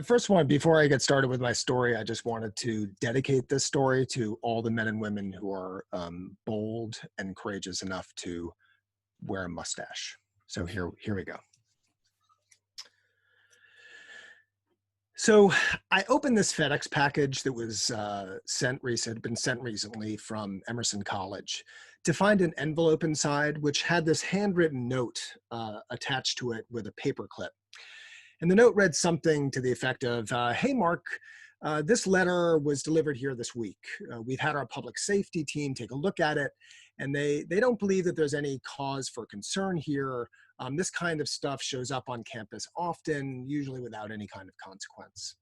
First want, before I get started with my story, I just wanted to dedicate this story to all the men and women who are bold and courageous enough to wear a mustache. So here we go. So I opened this FedEx package that was been sent recently from Emerson College to find an envelope inside, which had this handwritten note attached to it with a paper clip. And the note read something to the effect of, hey, Mark, this letter was delivered here this week. We've had our public safety team take a look at it, and they don't believe that there's any cause for concern here. This kind of stuff shows up on campus often, usually without any kind of consequence.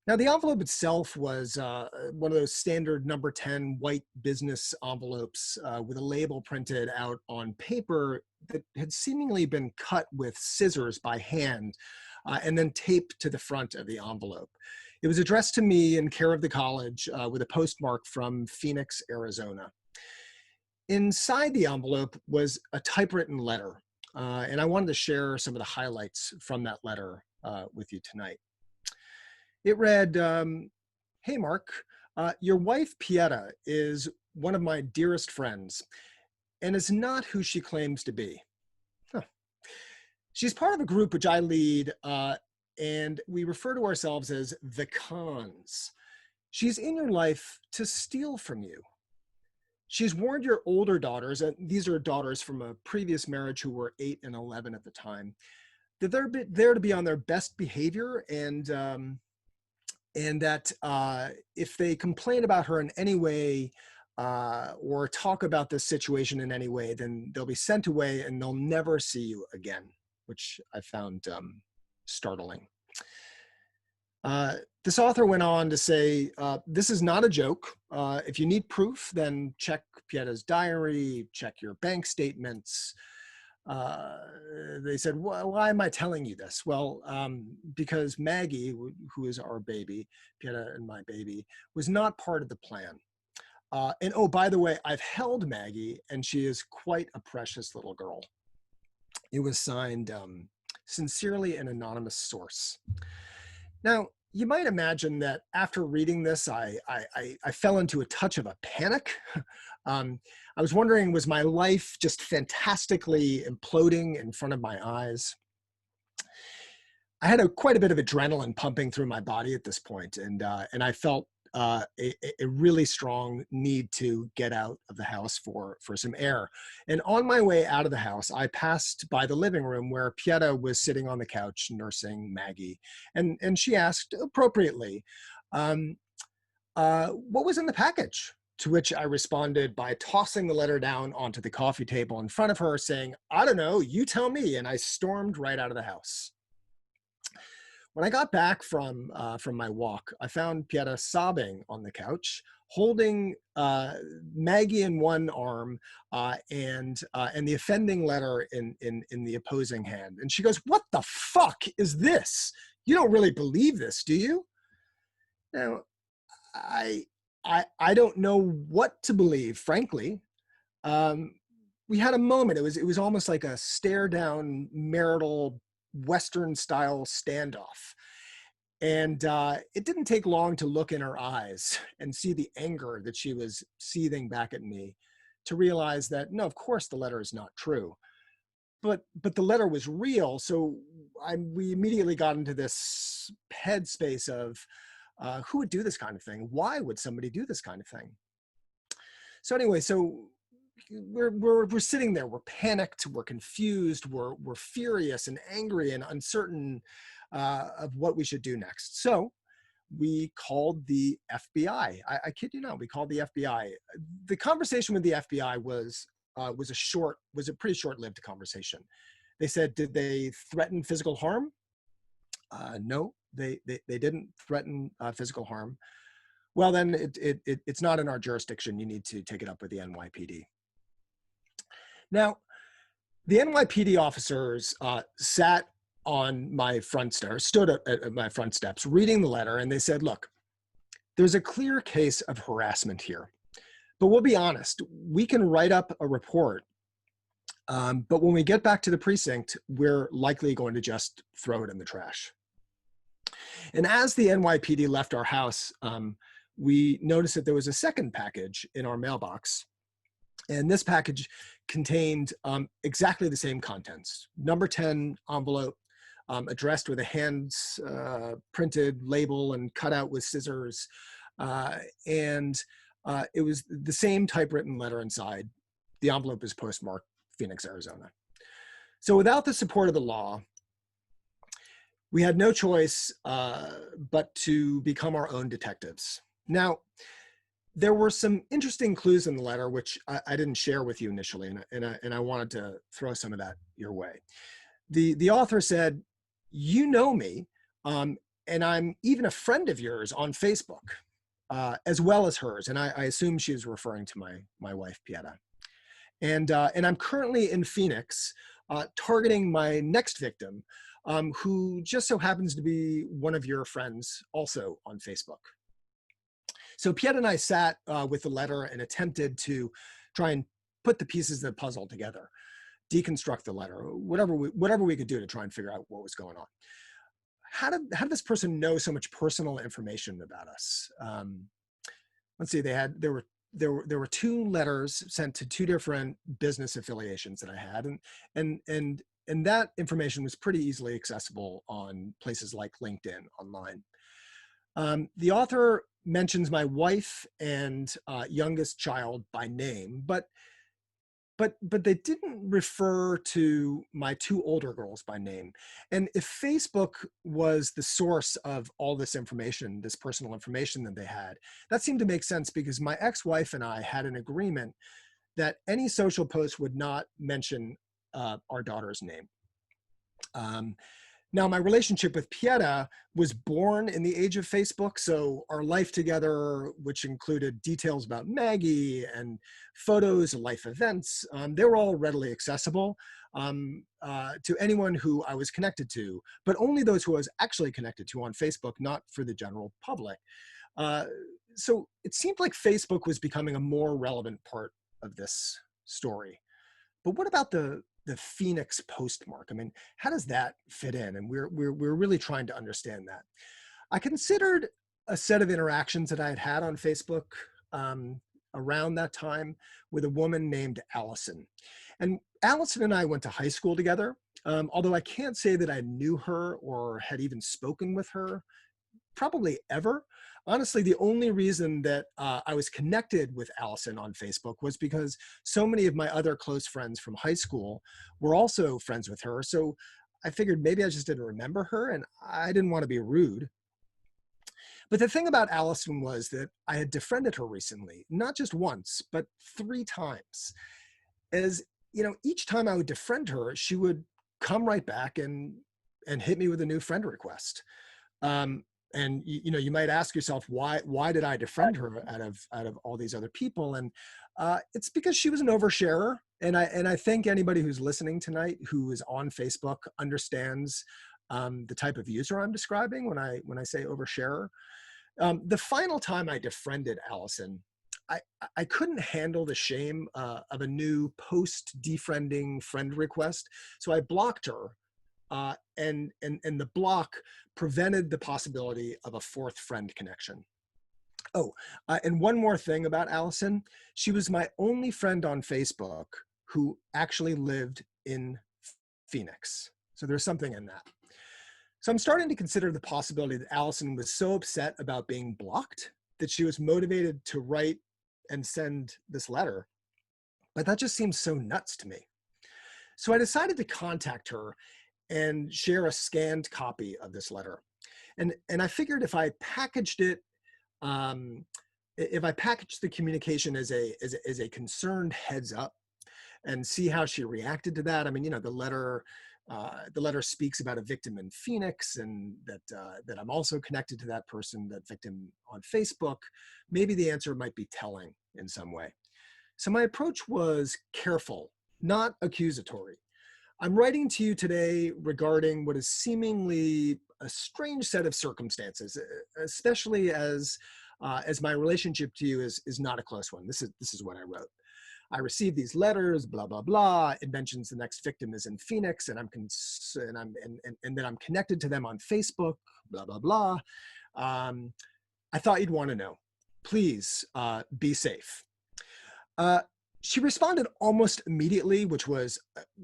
Now, the envelope itself was one of those standard number 10 white business envelopes with a label printed out on paper that had seemingly been cut with scissors by hand and then taped to the front of the envelope. It was addressed to me in care of the college with a postmark from Phoenix, Arizona. Inside the envelope was a typewritten letter, and I wanted to share some of the highlights from that letter with you tonight. It read, hey, Mark, your wife, Pieta, is one of my dearest friends and is not who she claims to be. Huh. She's part of a group which I lead, and we refer to ourselves as the Cons. She's in your life to steal from you. She's warned your older daughters, and these are daughters from a previous marriage who were 8 and 11 at the time, that they're there to be on their best behavior and that if they complain about her in any way or talk about this situation in any way, then they'll be sent away and they'll never see you again, which I found startling. This author went on to say, this is not a joke. If you need proof, then check Pieta's diary, check your bank statements. They said, well, why am I telling you this? Well, because Maggie, who is our baby, Pieta and my baby, was not part of the plan. And oh, by the way, I've held Maggie, and she is quite a precious little girl. It was signed, sincerely, an anonymous source. Now, you might imagine that after reading this, I fell into a touch of a panic. I was wondering, was my life just fantastically imploding in front of my eyes? I had quite a bit of adrenaline pumping through my body at this point, and I felt a really strong need to get out of the house for some air. And on my way out of the house, I passed by the living room where Pieta was sitting on the couch nursing Maggie. And she asked appropriately, what was in the package? To which I responded by tossing the letter down onto the coffee table in front of her, saying, I don't know, you tell me. And I stormed right out of the house. When I got back from my walk, I found Pieta sobbing on the couch, holding Maggie in one arm and the offending letter in the opposing hand. And she goes, what the fuck is this? You don't really believe this, do you? Now, I don't know what to believe, frankly. We had a moment. It was almost like a stare down marital Western style standoff. And it didn't take long to look in her eyes and see the anger that she was seething back at me to realize that, no, of course the letter is not true. But the letter was real. So we immediately got into this headspace of who would do this kind of thing? Why would somebody do this kind of thing? So anyway, so we're sitting there, we're panicked, we're confused, we're furious and angry and uncertain of what we should do next. So we called the FBI. I kid you not, we called the FBI. The conversation with the FBI was a pretty short-lived conversation. They said, did they threaten physical harm? No, they didn't threaten physical harm. Well, then it's not in our jurisdiction. You need to take it up with the NYPD. Now, the NYPD officers sat on my front stairs, stood at my front steps, reading the letter, and they said, look, there's a clear case of harassment here. But we'll be honest, we can write up a report, but when we get back to the precinct, we're likely going to just throw it in the trash. And as the NYPD left our house, we noticed that there was a second package in our mailbox. And this package contained exactly the same contents. Number 10 envelope, addressed with a hand printed label and cut out with scissors. Uh, and it was the same typewritten letter inside. The envelope is postmarked Phoenix, Arizona. So without the support of the law, we had no choice but to become our own detectives. Now, there were some interesting clues in the letter, which I didn't share with you initially, and I wanted to throw some of that your way. The author said, "You know me, and I'm even a friend of yours on Facebook, as well as hers." And I assume she was referring to my wife, Pieta. And I'm currently in Phoenix, targeting my next victim, who just so happens to be one of your friends also on Facebook. So Piet and I sat with the letter and attempted to try and put the pieces of the puzzle together, deconstruct the letter, whatever we could do to try and figure out what was going on. How did this person know so much personal information about us? Let's see, there were two letters sent to two different business affiliations that I had, and that information was pretty easily accessible on places like LinkedIn online. The author mentions my wife and youngest child by name, but they didn't refer to my two older girls by name. And if Facebook was the source of all this information, this personal information that they had, that seemed to make sense because my ex-wife and I had an agreement that any social post would not mention our daughter's name. Now, my relationship with Pieta was born in the age of Facebook, so our life together, which included details about Maggie and photos of life events, they were all readily accessible to anyone who I was connected to, but only those who I was actually connected to on Facebook, not for the general public. So it seemed like Facebook was becoming a more relevant part of this story. But what about the Phoenix postmark? I mean, how does that fit in? And we're really trying to understand that. I considered a set of interactions that I had had on Facebook around that time with a woman named Allison. And Allison and I went to high school together, although I can't say that I knew her or had even spoken with her probably ever. Honestly, the only reason that I was connected with Allison on Facebook was because so many of my other close friends from high school were also friends with her. So I figured maybe I just didn't remember her and I didn't want to be rude. But the thing about Allison was that I had defriended her recently, not just once, but 3 times. As you know, each time I would defriend her, she would come right back and hit me with a new friend request. Um, and you know, you might ask yourself, why did I defriend her out of all these other people? And it's because she was an oversharer. And I think anybody who's listening tonight who is on Facebook understands the type of user I'm describing when I say oversharer. The final time I defriended Allison, I couldn't handle the shame of a new post-defriending friend request, so I blocked her. And the block prevented the possibility of a fourth friend connection. Oh, and one more thing about Allison. She was my only friend on Facebook who actually lived in Phoenix. So there's something in that. So I'm starting to consider the possibility that Allison was so upset about being blocked that she was motivated to write and send this letter. But that just seems so nuts to me. So I decided to contact her and share a scanned copy of this letter. And I figured if I packaged it, if I packaged the communication as a concerned heads up and see how she reacted to that. I mean, you know, the letter speaks about a victim in Phoenix and that I'm also connected to that person, that victim on Facebook. Maybe the answer might be telling in some way. So my approach was careful, not accusatory. I'm writing to you today regarding what is seemingly a strange set of circumstances, especially as my relationship to you is not a close one. This is what I wrote. I received these letters, blah, blah, blah. It mentions the next victim is in Phoenix and and then I'm connected to them on Facebook, blah, blah, blah. I thought you'd want to know. Please be safe. Uh, she responded almost immediately, which was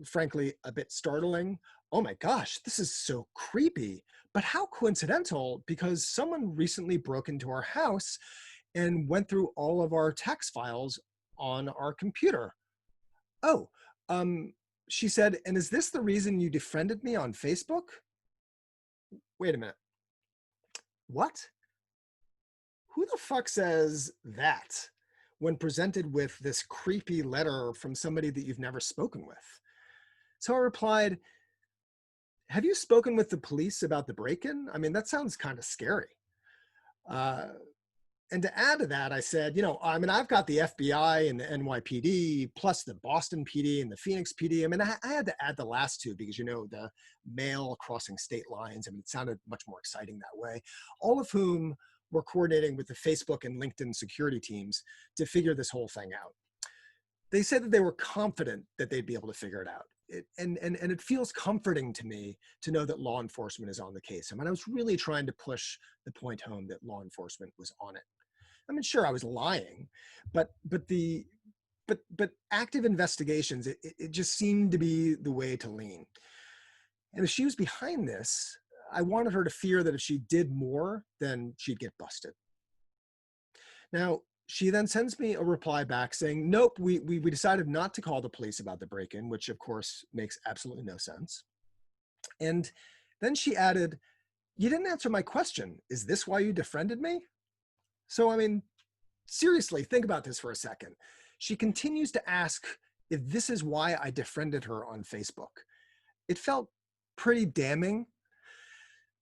frankly a bit startling. Oh my gosh, this is so creepy, but how coincidental, because someone recently broke into our house and went through all of our text files on our computer. Oh, um, she said, and is this the reason you defriended me on Facebook? Wait a minute. What? Who the fuck says that when presented with this creepy letter from somebody that you've never spoken with? So I replied, have you spoken with the police about the break-in? I mean, that sounds kind of scary. And to add to that, I said, I mean, I've got the FBI and the NYPD, plus the Boston PD and the Phoenix PD. I mean, I had to add the last two because, the mail crossing state lines. I mean, it sounded much more exciting that way. All of whom were coordinating with the Facebook and LinkedIn security teams to figure this whole thing out. They said that they were confident that they'd be able to figure it out. And it feels comforting to me to know that law enforcement is on the case. I mean, I was really trying to push the point home that law enforcement was on it. I mean, sure, I was lying, but active investigations, it just seemed to be the way to lean. And if she was behind this, I wanted her to fear that if she did more, then she'd get busted. Now, she then sends me a reply back saying, nope, we decided not to call the police about the break-in, which of course makes absolutely no sense. And then she added, you didn't answer my question. Is this why you defriended me? So, I mean, seriously, think about this for a second. She continues to ask if this is why I defriended her on Facebook. It felt pretty damning.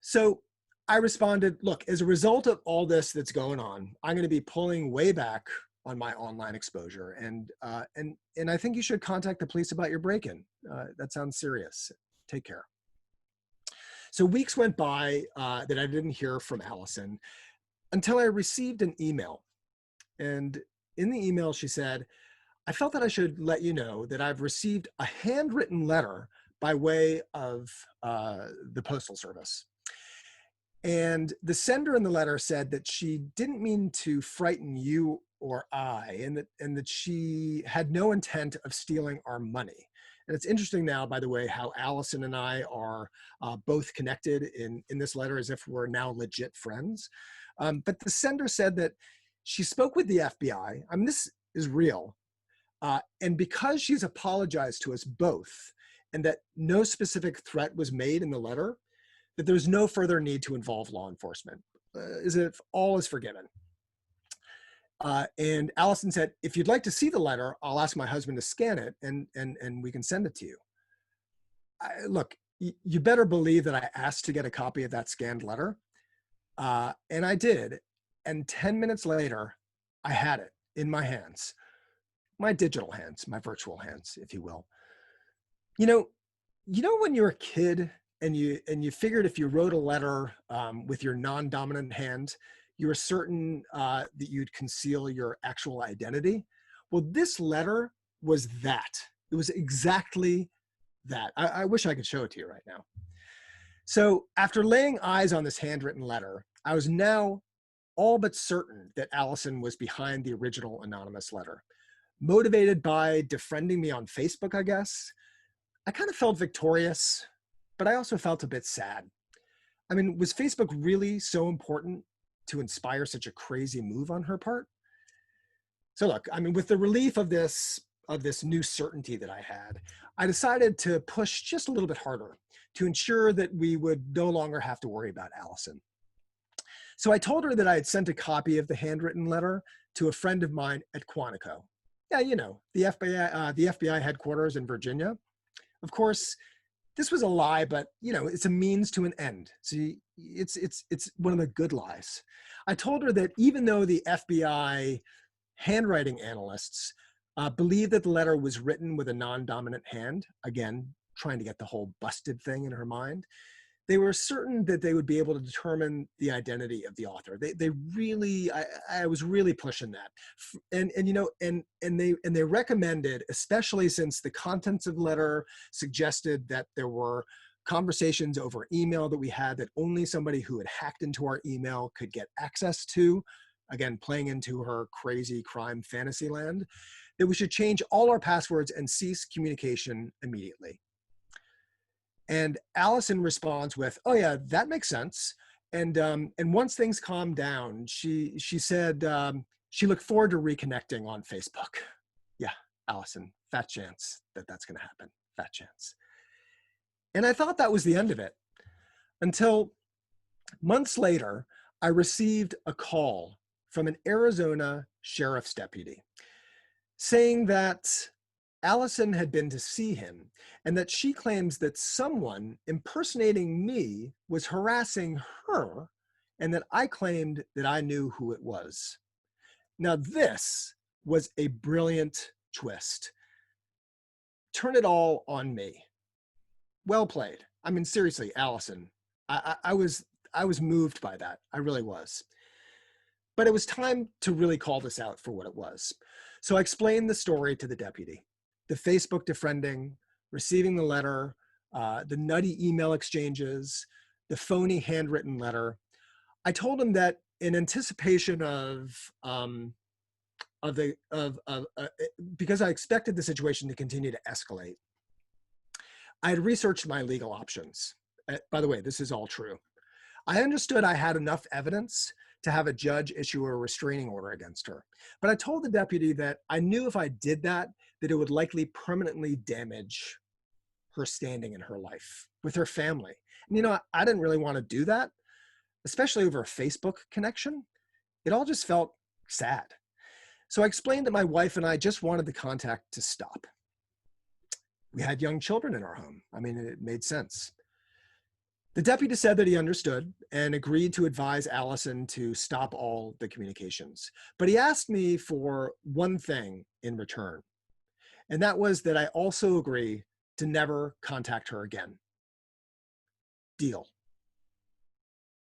So I responded, look, as a result of all this that's going on, I'm going to be pulling way back on my online exposure. And I think you should contact the police about your break-in. That sounds serious. Take care. So weeks went by that I didn't hear from Allison until I received an email. And in the email, she said, I felt that I should let you know that I've received a handwritten letter by way of the Postal Service. And the sender in the letter said that she didn't mean to frighten you or I, and that she had no intent of stealing our money. And it's interesting now, by the way, how Allison and I are both connected in this letter as if we're now legit friends. But the sender said that she spoke with the FBI. I mean, this is real. And because she's apologized to us both, and that no specific threat was made in the letter, that there's no further need to involve law enforcement, as if all is forgiven. And Allison said, if you'd like to see the letter, I'll ask my husband to scan it and we can send it to you. Look, you better believe that I asked to get a copy of that scanned letter. And I did. And 10 minutes later, I had it in my hands, my digital hands, my virtual hands, if you will. You know, when you're a kid and you figured if you wrote a letter with your non-dominant hand, you were certain that you'd conceal your actual identity. Well, this letter was that. It was exactly that. I wish I could show it to you right now. So after laying eyes on this handwritten letter, I was now all but certain that Allison was behind the original anonymous letter. Motivated by defriending me on Facebook, I guess. I kind of felt victorious, but I also felt a bit sad. I mean, was Facebook really so important to inspire such a crazy move on her part? So look, I mean, with the relief of this new certainty that I had, I decided to push just a little bit harder to ensure that we would no longer have to worry about Allison. So I told her that I had sent a copy of the handwritten letter to a friend of mine at Quantico. Yeah, you know, the FBI headquarters in Virginia. Of course, this was a lie, but you know, it's a means to an end. See, it's one of the good lies. I told her that even though the FBI handwriting analysts believed that the letter was written with a non-dominant hand, again, trying to get the whole busted thing in her mind, they were certain that they would be able to determine the identity of the author. They really, I was really pushing that. And you know, and they recommended, especially since the contents of the letter suggested that there were conversations over email that we had that only somebody who had hacked into our email could get access to, again, playing into her crazy crime fantasy land, that we should change all our passwords and cease communication immediately. And Allison responds with, "Oh yeah, that makes sense." And once things calmed down, she said she looked forward to reconnecting on Facebook. Yeah, Allison, fat chance that that's going to happen. Fat chance. And I thought that was the end of it until months later, I received a call from an Arizona sheriff's deputy saying that Allison had been to see him and that she claims that someone impersonating me was harassing her and that I claimed that I knew who it was. Now, this was a brilliant twist. Turn it all on me. Well played. I mean, seriously, Allison, I was moved by that. I really was. But it was time to really call this out for what it was. So I explained the story to the deputy, the Facebook defriending, receiving the letter, the nutty email exchanges, the phony handwritten letter. I told him that in anticipation because I expected the situation to continue to escalate, I had researched my legal options. By the way, this is all true. I understood I had enough evidence to have a judge issue a restraining order against her. But I told the deputy that I knew if I did that, that it would likely permanently damage her standing in her life with her family. And you know, I didn't really want to do that, especially over a Facebook connection. It all just felt sad. So I explained that my wife and I just wanted the contact to stop. We had young children in our home. I mean, it made sense. The deputy said that he understood and agreed to advise Allison to stop all the communications. But he asked me for one thing in return, and that was that I also agree to never contact her again. Deal.